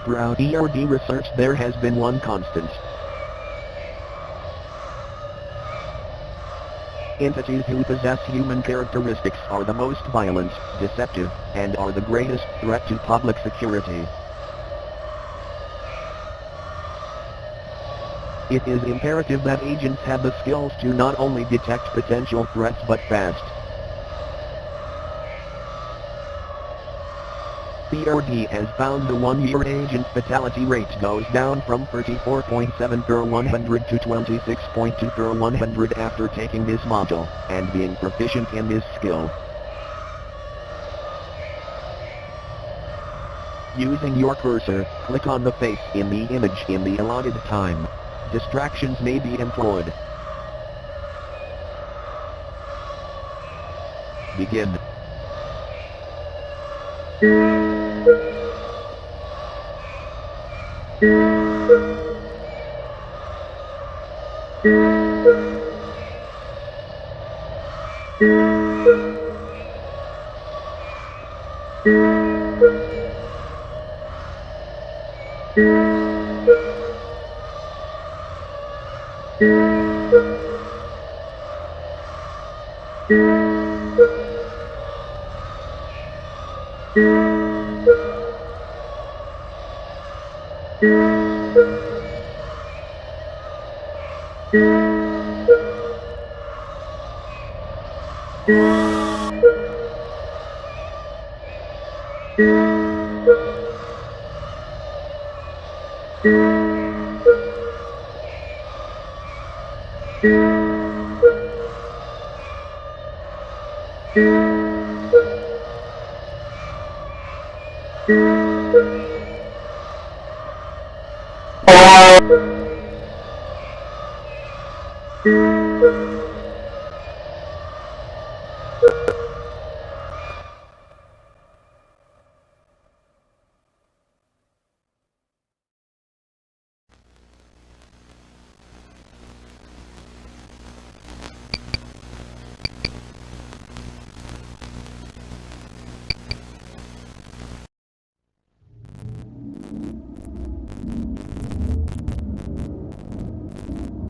Throughout ERD research there has been one constant. Entities who possess human characteristics are the most violent, deceptive, and are the greatest threat to public security. It is imperative that agents have the skills to not only detect potential threats but fast. ERD has found the one-year agent fatality rate goes down from 34.7 per 100 to 26.2 per 100 after taking this module, and being proficient in this skill. Using your cursor, click on the face in the image in the allotted time. Distractions may be employed. Begin.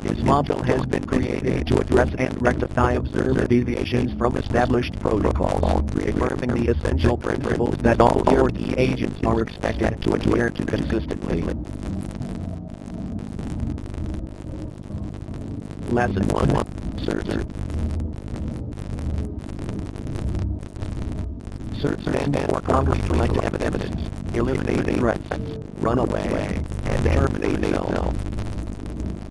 This module has been created to address and rectify observed deviations from established protocols, reaffirming the essential principles that all ERD agents are expected to adhere to consistently. Lesson 1. Search. Search and for concrete evidence, eliminate threats, run away, and terminate self.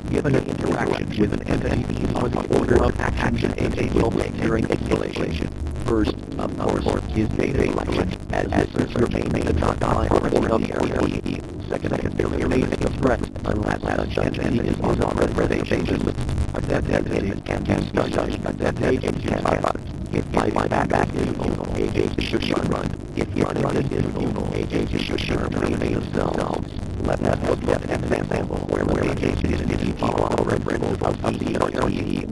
Given an interaction with an entity, these are the order of action an agent will make during escalation. First, of course, is data collection, as this is remains the top priority of the ERD. Second, eliminate the threat, unless such entity is on the reservation list. A dead entity can be studied, a dead agent can be if fighting back is illegal, agents should run. If running is illegal, agents should terminate themselves. Let us look at an example where an agent is to follow a reference of the ERD.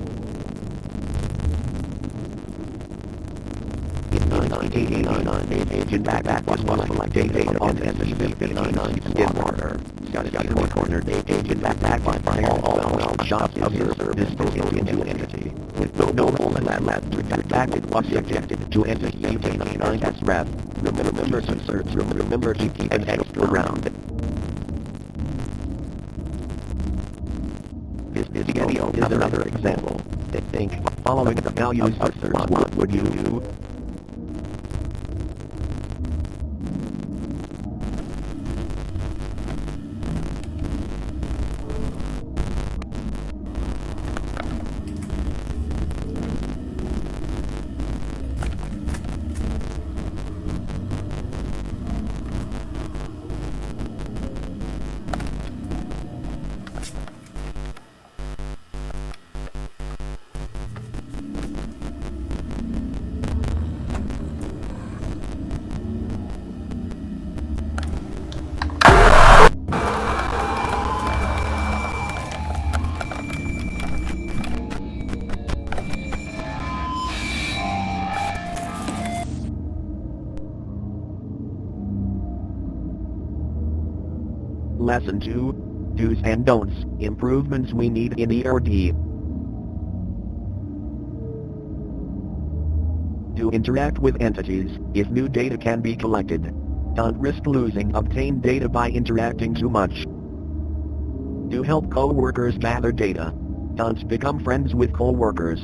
In 1989, an agent back was one of data on SCP-59 Skidwater. Scotty cornered the agent back by all shots observed this into entity. With no hole in that lab, back it was subjected to SCP-59 as ref. Remember to search, remember to keep an extra round. This video is another example. Think, following the values of search, what would you do? Lesson 2. Do's and don'ts, improvements we need in ERD. Do interact with entities, if new data can be collected. Don't risk losing obtained data by interacting too much. Do help co-workers gather data. Don't become friends with co-workers.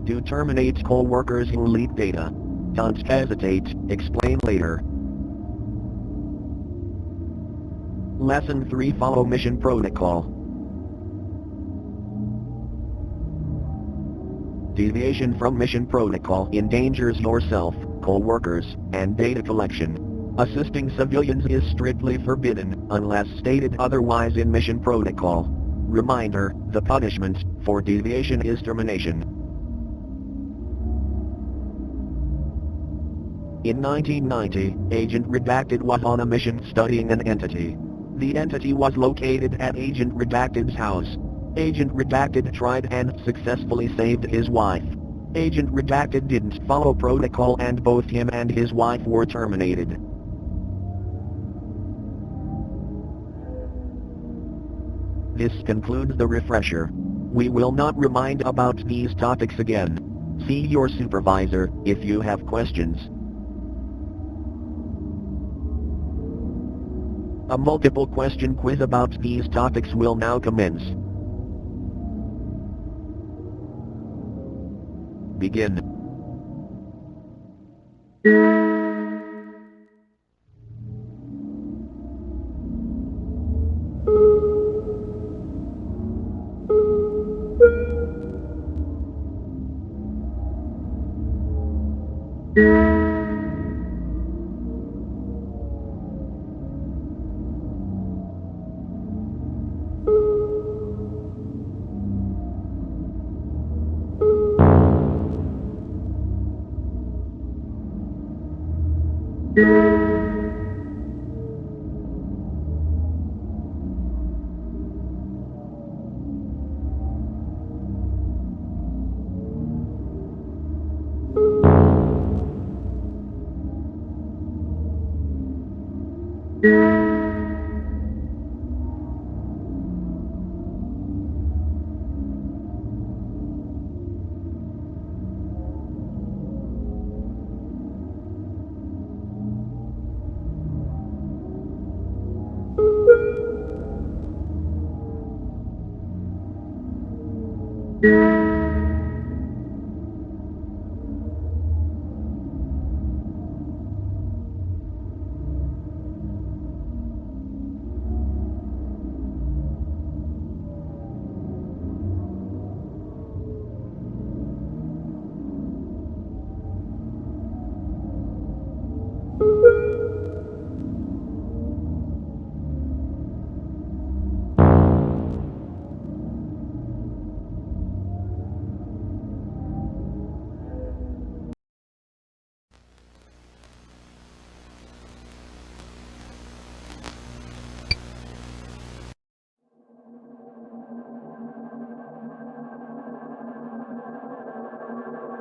Do terminate co-workers who leak data. Don't hesitate, explain later. Lesson 3. Follow mission protocol. Deviation from mission protocol endangers yourself, co-workers, and data collection. Assisting civilians is strictly forbidden, unless stated otherwise in mission protocol. Reminder, the punishment for deviation is termination. In 1990, Agent Redacted was on a mission studying an entity. The entity was located at Agent Redacted's house. Agent Redacted tried and successfully saved his wife. Agent Redacted didn't follow protocol and both him and his wife were terminated. This concludes the refresher. We will not remind about these topics again. See your supervisor if you have questions. A multiple question quiz about these topics will now commence. Begin.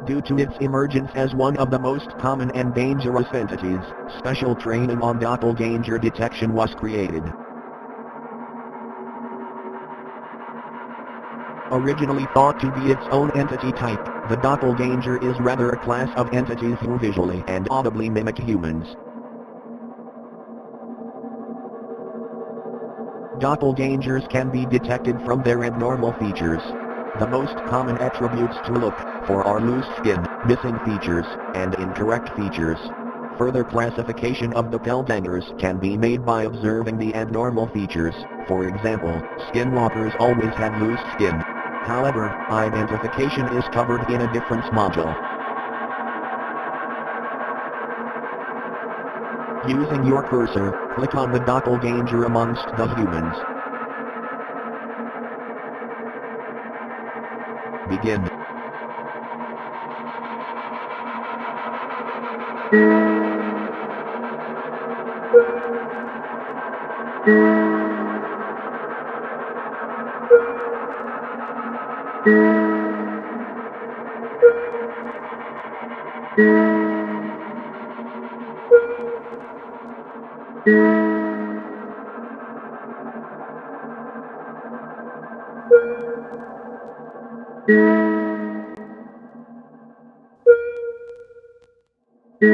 Due to its emergence as one of the most common and dangerous entities, special training on doppelganger detection was created. Originally thought to be its own entity type, the doppelganger is rather a class of entities who visually and audibly mimic humans. Doppelgangers can be detected from their abnormal features. The most common attributes to look for are loose skin, missing features, and incorrect features. Further classification of doppelgangers can be made by observing the abnormal features. For example, skinwalkers always have loose skin. However, identification is covered in a different module. Using your cursor, click on the doppelganger amongst the humans. Begin. This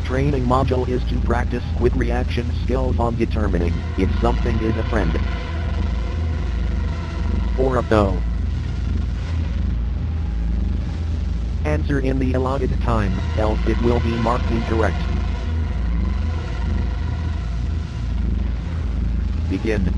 training module is to practice quick reaction skills on determining if something is a friend or a foe. Answer in the allotted time, else it will be marked incorrect. Begin.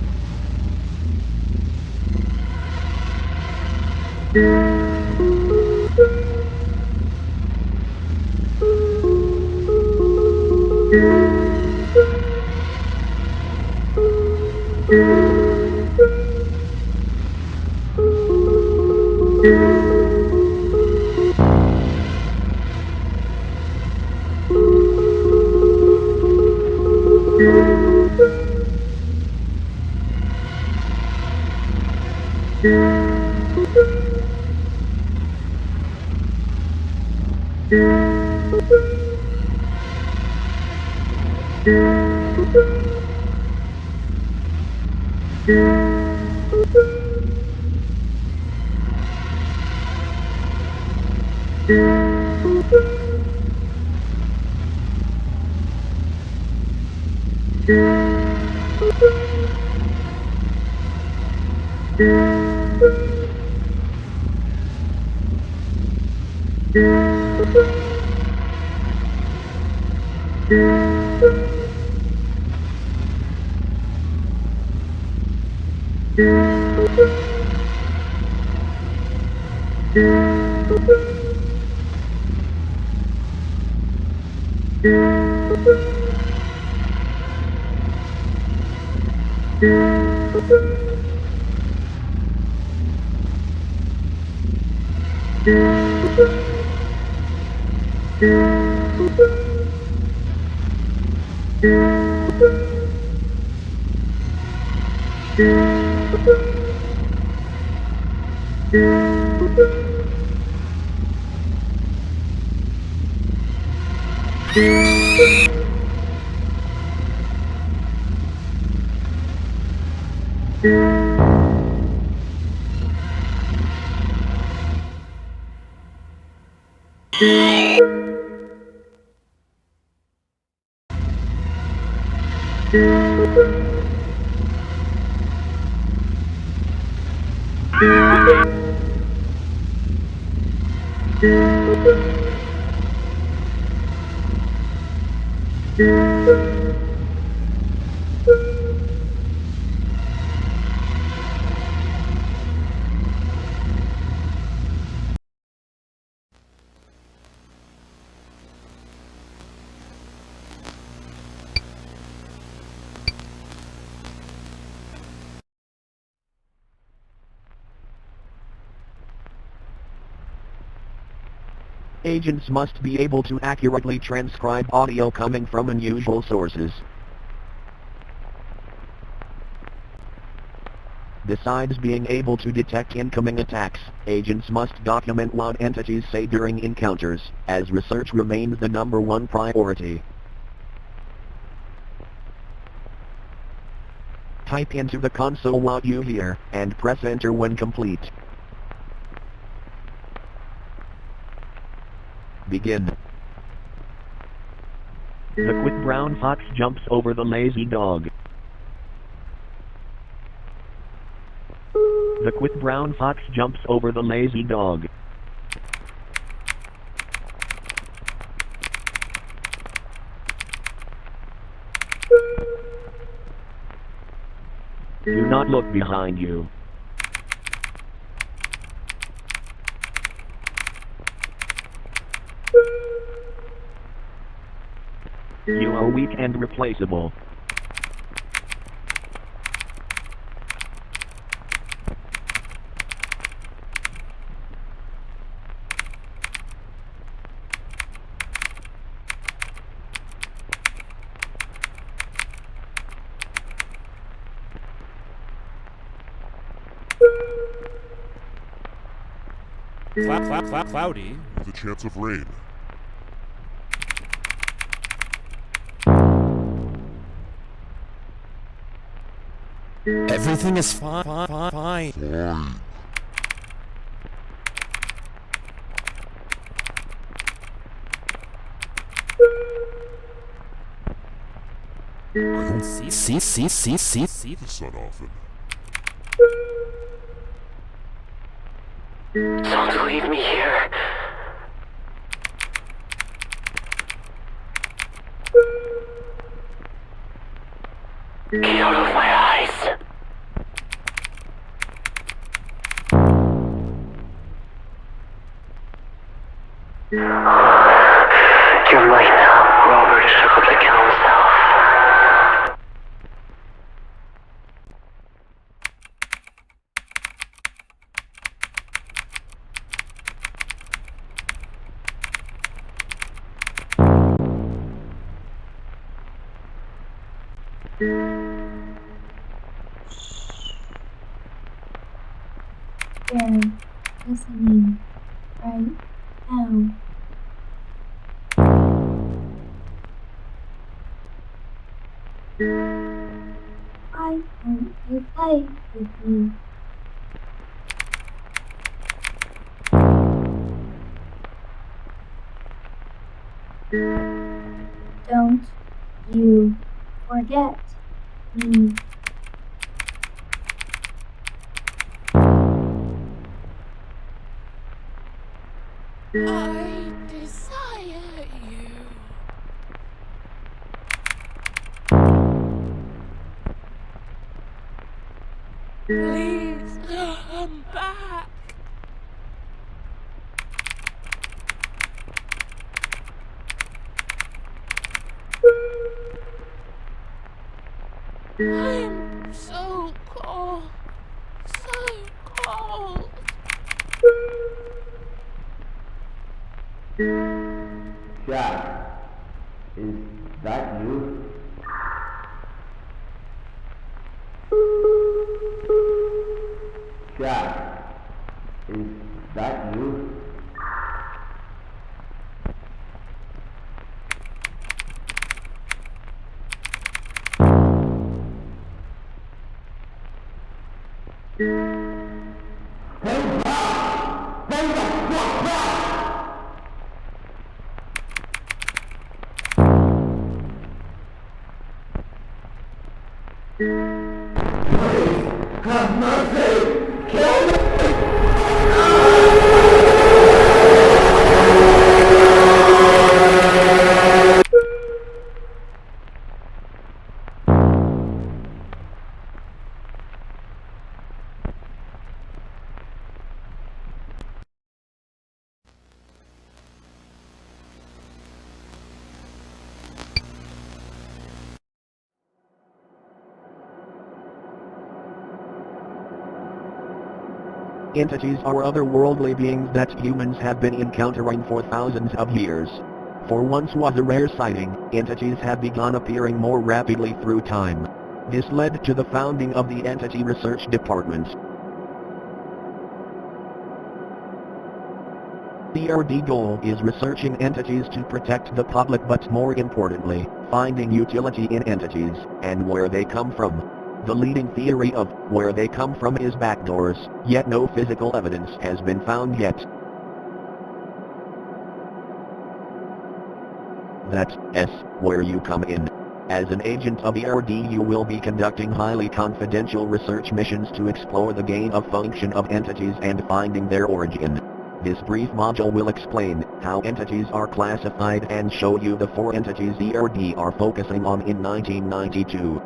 Agents must be able to accurately transcribe audio coming from unusual sources. Besides being able to detect incoming attacks, agents must document what entities say during encounters, as research remains the #1 priority. Type into the console what you hear, and press enter when complete. Begin. The quick brown fox jumps over the lazy dog. The quick brown fox jumps over the lazy dog. Do not look behind you. You are weak and replaceable. Cloudy with a chance of rain. Everything is fine. Fine. I don't see the sun often. Don't leave me here. Get out of my eyes. You're mine now. Robert took up the kill himself. They're listening right now. Why won't you play with me? Don't you forget me. I desire you. Please come back. I'm so cold. So cold. Jack, is that you? Jack, is that you? Have mercy! Kill me! Entities are otherworldly beings that humans have been encountering for thousands of years. For once was a rare sighting, entities have begun appearing more rapidly through time. This led to the founding of the Entity Research Department. The ERD goal is researching entities to protect the public, but more importantly, finding utility in entities, and where they come from. The leading theory of where they come from is backdoors, yet no physical evidence has been found yet. That's where you come in. As an agent of ERD, you will be conducting highly confidential research missions to explore the gain of function of entities and finding their origin. This brief module will explain how entities are classified and show you the 4 entities ERD are focusing on in 1992.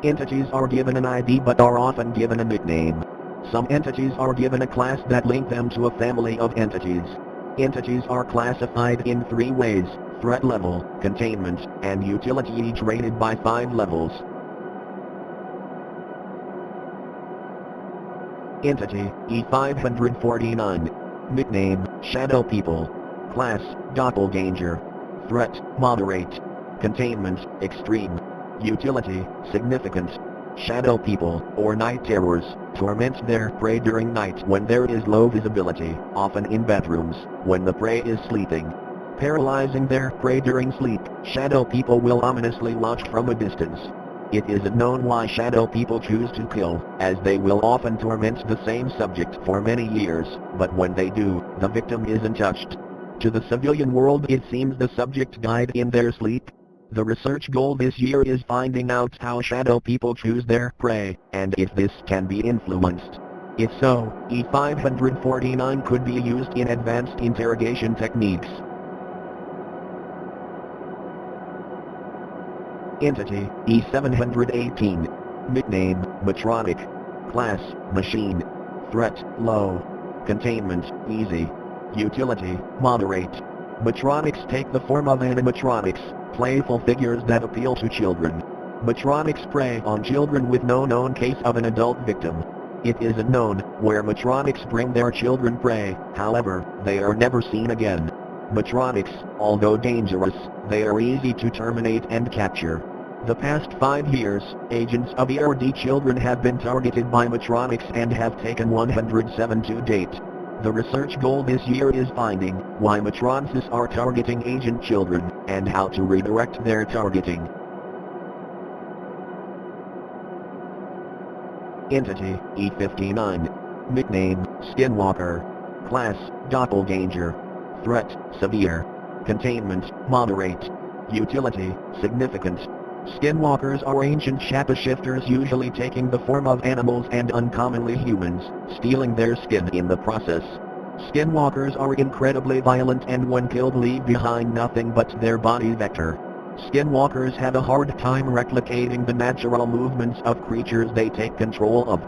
Entities are given an ID but are often given a nickname. Some entities are given a class that link them to a family of entities. Entities are classified in 3 ways: threat level, containment, and utility, each rated by 5 levels. Entity, E549. Nickname, Shadow People. Class, Doppelganger. Threat, Moderate. Containment, Extreme. Utility, Significant. Shadow People, or night terrors, torment their prey during night when there is low visibility, often in bedrooms, when the prey is sleeping. Paralyzing their prey during sleep, shadow people will ominously watch from a distance. It isn't known why shadow people choose to kill, as they will often torment the same subject for many years, but when they do, the victim isn't touched. To the civilian world it seems the subject died in their sleep. The research goal this year is finding out how shadow people choose their prey, and if this can be influenced. If so, E549 could be used in advanced interrogation techniques. Entity, E718. Nickname, Matronic. Class, Machine. Threat, Low. Containment, Easy. Utility, Moderate. Matronics take the form of animatronics, playful figures that appeal to children. Matronics prey on children with no known case of an adult victim. It isn't known where matronics bring their children prey, however, they are never seen again. Matronics, although dangerous, they are easy to terminate and capture. The past 5 years, agents of ERD children have been targeted by matronics and have taken 107 to date. The research goal this year is finding why matrons are targeting agent children, and how to redirect their targeting. Entity, E59. Nickname, Skinwalker. Class, Doppelganger. Threat, Severe. Containment, Moderate. Utility, Significant. Skinwalkers are ancient shapeshifters, usually taking the form of animals and uncommonly humans, stealing their skin in the process. Skinwalkers are incredibly violent and when killed leave behind nothing but their body vector. Skinwalkers have a hard time replicating the natural movements of creatures they take control of.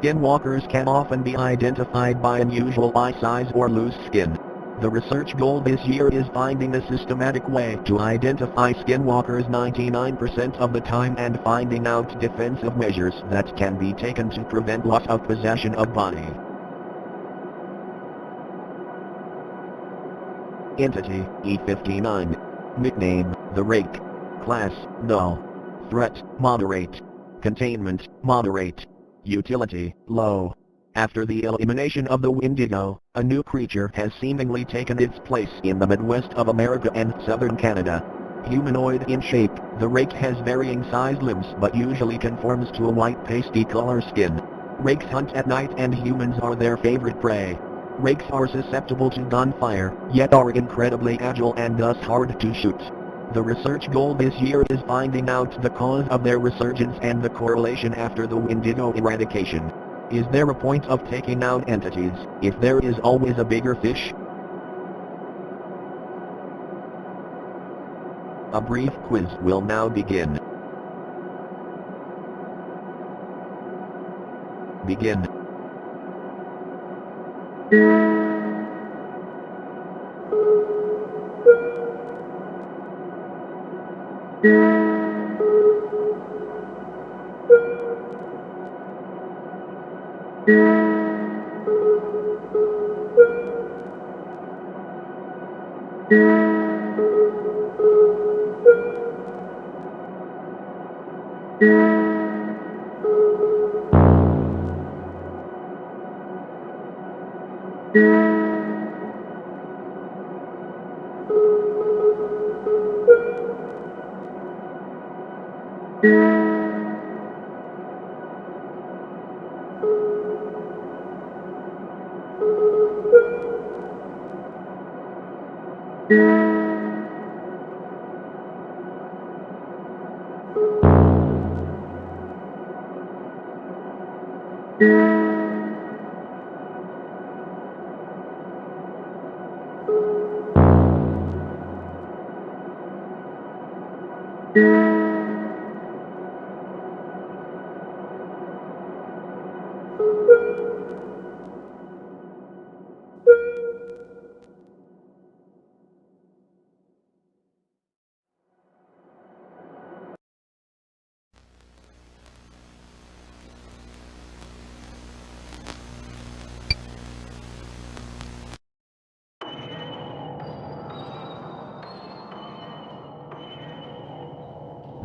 Skinwalkers can often be identified by unusual eye size or loose skin. The research goal this year is finding a systematic way to identify skinwalkers 99% of the time and finding out defensive measures that can be taken to prevent loss of possession of body. Entity, E59. Nickname, The Rake. Class, Null. Threat, Moderate. Containment, Moderate. Utility, Low. After the elimination of the Wendigo, a new creature has seemingly taken its place in the Midwest of America and southern Canada. Humanoid in shape, the rake has varying sized limbs but usually conforms to a white pasty color skin. Rakes hunt at night and humans are their favorite prey. Rakes are susceptible to gunfire, yet are incredibly agile and thus hard to shoot. The research goal this year is finding out the cause of their resurgence and the correlation after the Wendigo eradication. Is there a point of taking out entities, if there is always a bigger fish? A brief quiz will now begin. Begin.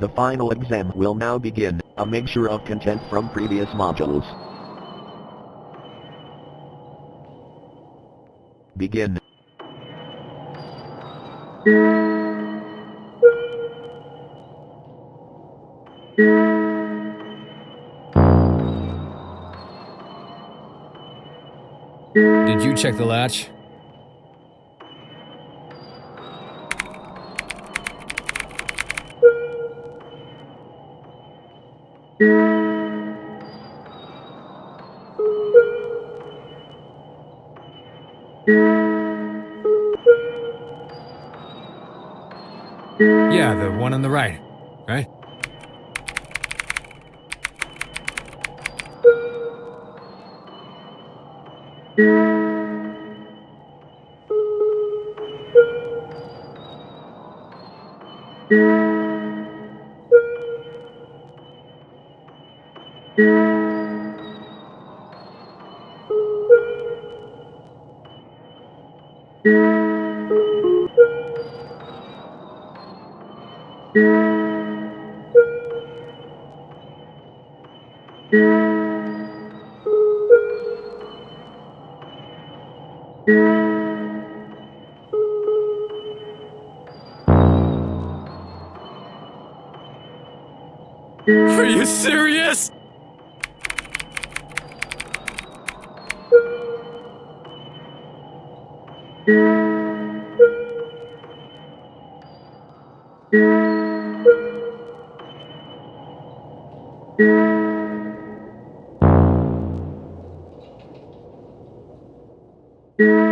The final exam will now begin, a mixture of content from previous modules. Begin. Did you check the latch? Yeah, the one on the right, right? Are you serious? you